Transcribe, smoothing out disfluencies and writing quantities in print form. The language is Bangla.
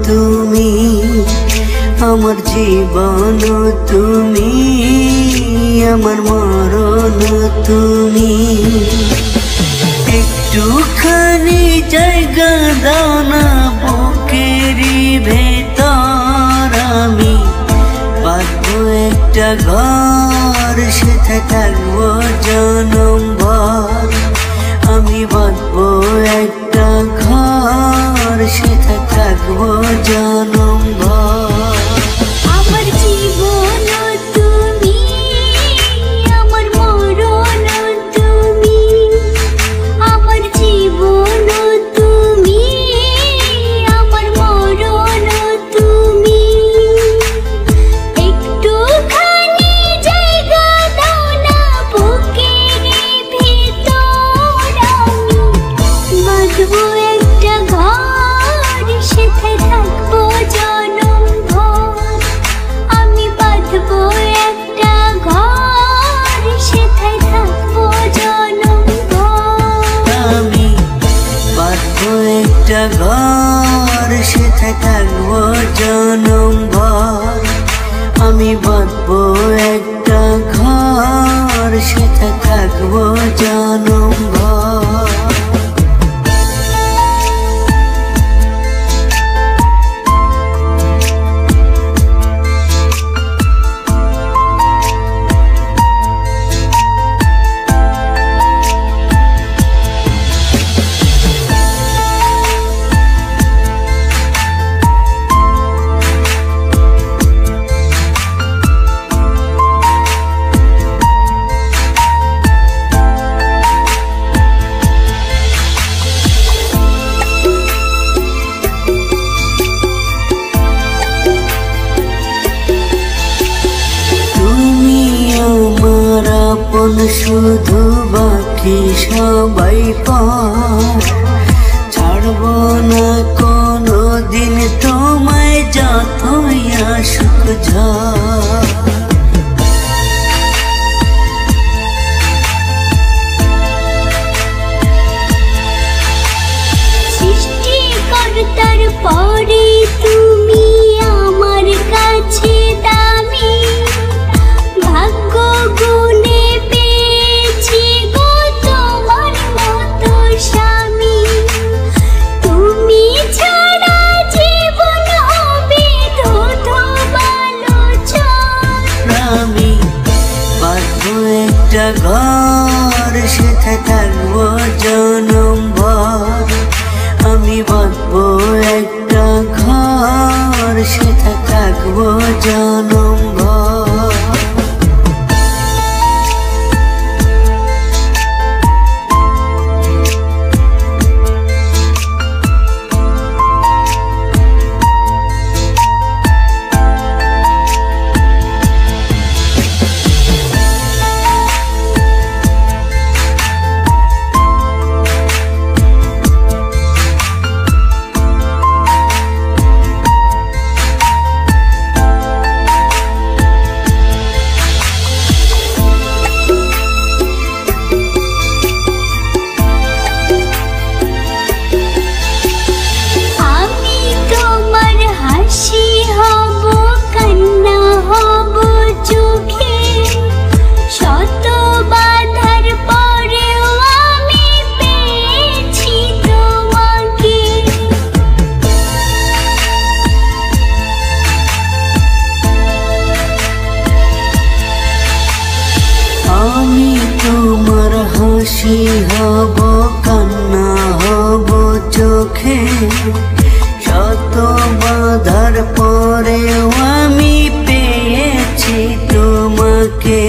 তুমি, আমার জীবন তুমি, আমার মরণ তুমি। একটুখানি জায়গা দাও না বুকেরই ভেতর, আমি বাঁধবো একটা ঘর, সেটা থাকবো জনমভর। আমি বাঁধবো একটা ঘর, সেটা থাকবো জনমভর। আমার জীবন তুমি, আমার মরণ তুমি, আমার জীবন তুমি, আমার মরণ তুমি। একটুখানি জায়গা দাও না বুকের ভিতর, আমি বাঁধবো একটা ঘর, সেথায় থাকবো জনমভর। আমি বাঁধবো একটা ঘর, সেথায় থাকবো জনমভর। আমি বাঁধবো একটা ঘর, সেথায় থাকবো জনমভর। আমি বাঁধবো একটা ঘর, সেথায় থাকবো জনমভর। শুধু বাকি সবাই পর, ছাড়বো না কোনো দিন তোমায়, যতই আসুক ঝড়। সৃষ্টিকর্তার পরে তুমি আমার কাছে দামি, ভাগ্য গুণে পেয়েছি গো তোমার মতো স্বামী। তুমি ছাড়া জীবন হবে ধুধুমালোচন। আমি বাঁধবো একটা ঘর, সেথায় থাকবো জনমভর। আমি বাঁধবো একটা ঘর, সেথায় থাকবো জনমভর। হাসি হব, কান্না হব চোখে, শত বাধার পরেও আমি পেয়েছি তোমাকে।